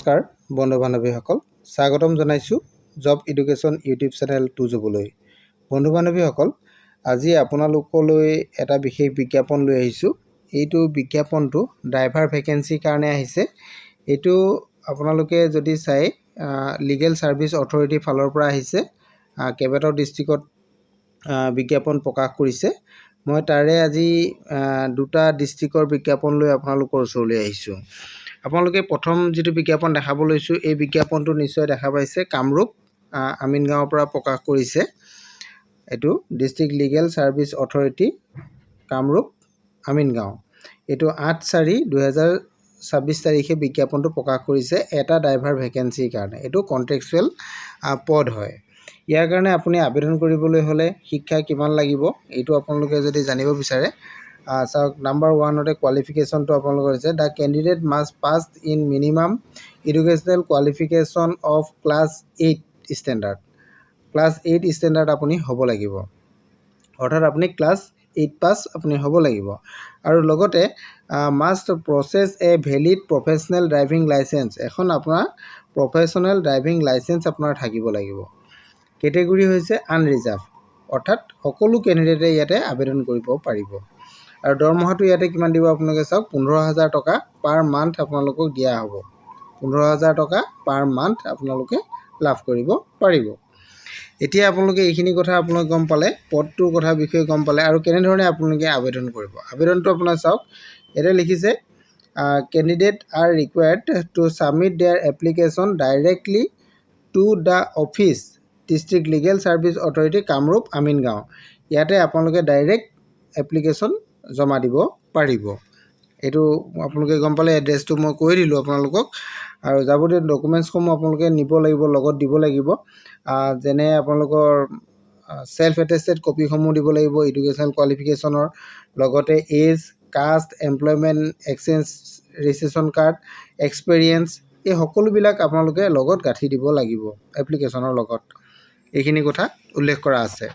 নমস্কাৰ বন্ধু বান্ধৱীসকল, স্বাগতম জনাইছোঁ জব এডুকেশ্যন ইউটিউব চেনেল টুজবলৈ। বন্ধু বান্ধৱীসকল, আজি আপোনালোকলৈ এটা বিশেষ বিজ্ঞাপন লৈ আহিছোঁ। এইটো বিজ্ঞাপনটো ড্ৰাইভাৰ ভেকেঞ্চিৰ কাৰণে আহিছে। এইটো আপোনালোকে যদি চাই লিগেল ছাৰ্ভিচ অথৰিটিৰ ফালৰ পৰা আহিছে। কেইবাটাও ডিষ্ট্ৰিক্টত বিজ্ঞাপন প্ৰকাশ কৰিছে। মই তাৰে আজি দুটা ডিষ্ট্ৰিক্টৰ বিজ্ঞাপন লৈ আপোনালোকৰ ওচৰলৈ আহিছোঁ। আপোনালোকে প্ৰথম যিটো বিজ্ঞাপন দেখাব লৈছোঁ, এই বিজ্ঞাপনটো নিশ্চয় দেখা পাইছে। কামৰূপ আমিনগাঁৱৰ পৰা প্ৰকাশ কৰিছে। এইটো district legal service authority Kamrup Amingaon. এইটো 8/4/2026 তাৰিখে বিজ্ঞাপনটো প্ৰকাশ কৰিছে এটা ড্ৰাইভাৰ ভেকেঞ্চিৰ কাৰণে। এইটো কণ্ট্ৰেকচুৱেল পদ হয়। ইয়াৰ কাৰণে আপুনি আবেদন কৰিবলৈ হ'লে শিক্ষা কিমান লাগিব এইটো আপোনালোকে যদি জানিব বিচাৰে, চাওক, নাম্বাৰ 1তে কোৱালিফিকেশ্যনটো আপোনালোকৰ হৈছে the candidate must pass in minimum educational qualification of class 8 standard. Class 8 standard আপুনি হ'ব লাগিব, অৰ্থাৎ আপুনি ক্লাছ 8 পাছ আপুনি হ'ব লাগিব। আৰু লগতে মাষ্ট প্ৰচেছ এ ভেলিড প্ৰফেশ্যনেল ড্ৰাইভিং লাইচেঞ্চ। এখন আপোনাৰ প্ৰফেশ্যনেল ড্ৰাইভিং লাইচেঞ্চ আপোনাৰ থাকিব লাগিব। কেটেগৰী হৈছে আনৰিজাৰ্ভ, অৰ্থাৎ সকলো কেণ্ডিডেটে ইয়াতে আবেদন কৰিব পাৰিব। আৰু দৰমহাটো ইয়াতে কিমান দিব আপোনালোকে চাওক, 15,000 টকা পাৰ মান্থ আপোনালোকক দিয়া হ'ব। 15,000 টকা পাৰ মান্থ আপোনালোকে লাভ কৰিব পাৰিব। এতিয়া আপোনালোকে এইখিনি কথা আপোনালোকে গম পালে, পদটোৰ কথা বিষয়ে গম পালে, আৰু কেনেধৰণে আপোনালোকে আবেদন কৰিব। আবেদনটো আপোনাৰ চাওক, ইয়াতে লিখিছে candidate are required to submit their application directly to the office district legal service authority Kamrup Amingaon. ইয়াতে আপোনালোকে ডাইৰেক্ট এপ্লিকেশ্যন জমা দিব পাৰিব। এইটো আপোনালোকে গম পালে। এড্ৰেছটো মই কৈ দিলোঁ আপোনালোকক। আৰু যাৱতীয় ডকুমেণ্টছসমূহ আপোনালোকে নিব লাগিব, লগত দিব লাগিব। যেনে আপোনালোকৰ চেল্ফ এটেষ্টেড কপিসমূহ দিব লাগিব এডুকেশ্যনেল কোৱালিফিকেশ্যনৰ, লগতে age, caste, employment exchange registration card, experience, এই সকলোবিলাক আপোনালোকে লগত গাঁঠি দিব লাগিব এপ্লিকেশ্যনৰ লগত। এইখিনি কথা উল্লেখ কৰা আছে,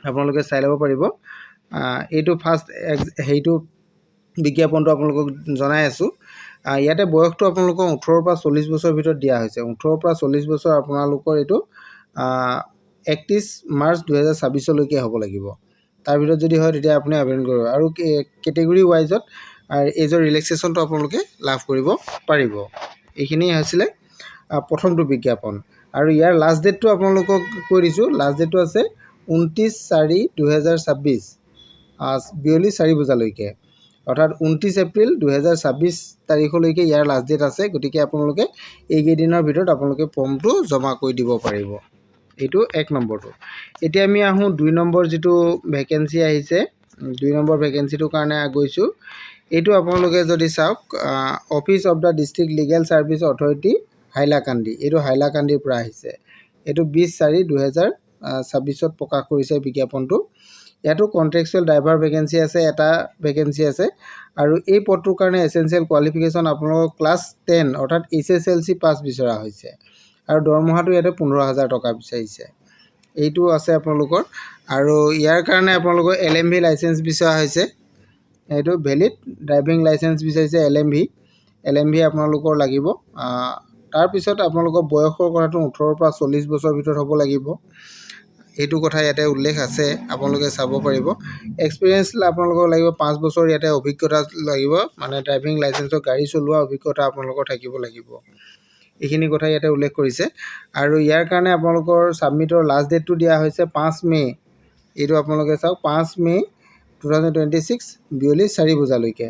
আপোনালোকে চাই ল'ব পাৰিব। এইটো ফাৰ্ষ্ট হেৰিটো বিজ্ঞাপনটো আপোনালোকক জনাই আছোঁ। ইয়াতে বয়সটো আপোনালোকক 18 পৰা 40 বছৰৰ ভিতৰত দিয়া হৈছে। 18 পৰা 40 বছৰ আপোনালোকৰ এইটো 31 মাৰ্চ 2026লৈকে হ'ব লাগিব। তাৰ ভিতৰত যদি হয় তেতিয়া আপুনি আবেদন কৰিব। আৰু কেটেগৰী ৱাইজত এজৰ ৰিলেক্সেশ্যনটো আপোনালোকে লাভ কৰিব পাৰিব। এইখিনি হৈছিলে প্ৰথমটো বিজ্ঞাপন। আৰু ইয়াৰ লাষ্ট ডেটটো আপোনালোকক কৈ দিছোঁ। লাষ্ট ডেটটো আছে 29/4/2026, বিয়লি 4 বজালৈকে, অৰ্থাৎ 29 এপ্ৰিল 2026 তাৰিখলৈকে ইয়াৰ লাষ্ট ডেট আছে। গতিকে আপোনালোকে এইকেইদিনৰ ভিতৰত আপোনালোকে ফৰ্মটো জমা কৰি দিব পাৰিব। এইটো 1 নম্বৰটো। এতিয়া আমি আহোঁ 2 নম্বৰ যিটো ভেকেঞ্চি আহিছে। 2 নম্বৰ ভেকেঞ্চিটোৰ কাৰণে গৈছোঁ। এইটো আপোনালোকে যদি চাওক, office of the district legal service authority Hailakandi. এইটো হাইলাকান্দিৰ পৰা আহিছে। এইটো 20/4/2026 প্ৰকাশ কৰিছে বিজ্ঞাপনটো। ইয়াতো কণ্ট্ৰেকচুৱেল ড্ৰাইভাৰ ভেকেঞ্চি আছে, এটা ভেকেঞ্চি আছে। আৰু এই পদটোৰ কাৰণে এছেঞ্চিয়েল কোৱালিফিকেশ্যন আপোনালোকৰ ক্লাছ 10 অৰ্থাৎ HSLC পাছ বিচৰা হৈছে। আৰু দৰমহাটো ইয়াতে 15,000 টকা বিচাৰিছে। এইটো আছে আপোনালোকৰ। আৰু ইয়াৰ কাৰণে আপোনালোকৰ LMV লাইচেঞ্চ বিচৰা হৈছে। এইটো ভেলিড ড্ৰাইভিং লাইচেঞ্চ বিচাৰিছে, LMV আপোনালোকৰ লাগিব। তাৰপিছত আপোনালোকৰ বয়সৰ কথাটো 18 পৰা 40 বছৰৰ ভিতৰত হ'ব লাগিব। এইটো কথা ইয়াতে উল্লেখ আছে, আপোনালোকে চাব পাৰিব। এক্সপিৰিয়েঞ্চ আপোনালোকৰ লাগিব 5 বছৰ ইয়াতে অভিজ্ঞতা লাগিব, মানে ড্ৰাইভিং লাইচেঞ্চৰ গাড়ী চলোৱা অভিজ্ঞতা আপোনালোকৰ থাকিব লাগিব। এইখিনি কথা ইয়াতে উল্লেখ কৰিছে। আৰু ইয়াৰ কাৰণে আপোনালোকৰ ছাবমিটৰ লাষ্ট ডেটটো দিয়া হৈছে 5 মে'। এইটো আপোনালোকে চাওক, 5 মে' 2026 বিয়লি 4 বজালৈকে।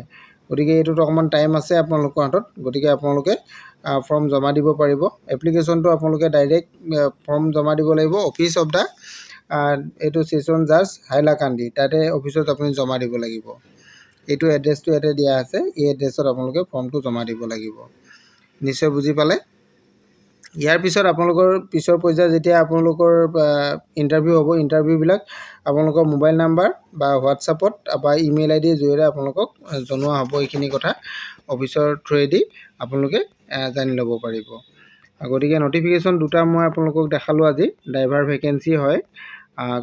গতিকে এইটোত অকণমান টাইম আছে আপোনালোকৰ হাতত। গতিকে আপোনালোকে ফৰ্ম জমা দিব পাৰিব। এপ্লিকেশ্যনটো আপোনালোকে ডাইৰেক্ট ফৰ্ম জমা দিব লাগিব অফিচ অফ দ্য এইটো ছেছন জাজ হাইলাকান্দি, তাতে অফিচত আপুনি জমা দিব লাগিব। এইটো এড্ৰেছটো ইয়াতে দিয়া আছে। এই এড্ৰেছত আপোনালোকে ফৰ্মটো জমা দিব লাগিব। নিশ্চয় বুজি পালে। ইয়াৰ পিছত আপোনালোকৰ পিছৰ পৰ্যায়ত যেতিয়া আপোনালোকৰ ইণ্টাৰভিউ হ'ব, ইণ্টাৰভিউবিলাক আপোনালোকৰ মোবাইল নাম্বাৰ বা হোৱাটছআপত বা ইমেইল ID ৰ জৰিয়তে আপোনালোকক জনোৱা হ'ব। এইখিনি কথা অফিচৰ থ্ৰুৱেদি আপোনালোকে জানি ল'ব পাৰিব। গতিকে নটিফিকেশ্যন দুটা মই আপোনালোকক দেখালোঁ আজি। ড্ৰাইভাৰ ভেকেঞ্চি হয়।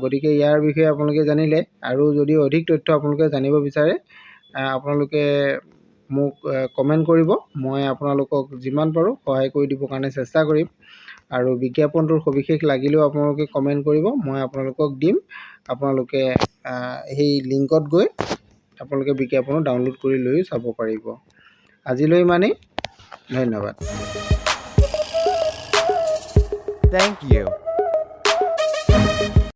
গতিকে ইয়াৰ বিষয়ে আপোনালোকে জানিলে। আৰু যদি অধিক তথ্য আপোনালোকে জানিব বিচাৰে, আপোনালোকে মোক কমেণ্ট কৰিব। মই আপোনালোকক যিমান পাৰোঁ সহায় কৰি দিবৰ কাৰণে চেষ্টা কৰিম। আৰু বিজ্ঞাপনটোৰ সবিশেষ লাগিলেও আপোনালোকে কমেণ্ট কৰিব, মই আপোনালোকক দিম। আপোনালোকে সেই লিংকত গৈ আপোনালোকে বিজ্ঞাপনো ডাউনলোড কৰি লৈও চাব পাৰিব। আজিলৈ ইমানেই, ধন্যবাদ। Thank you.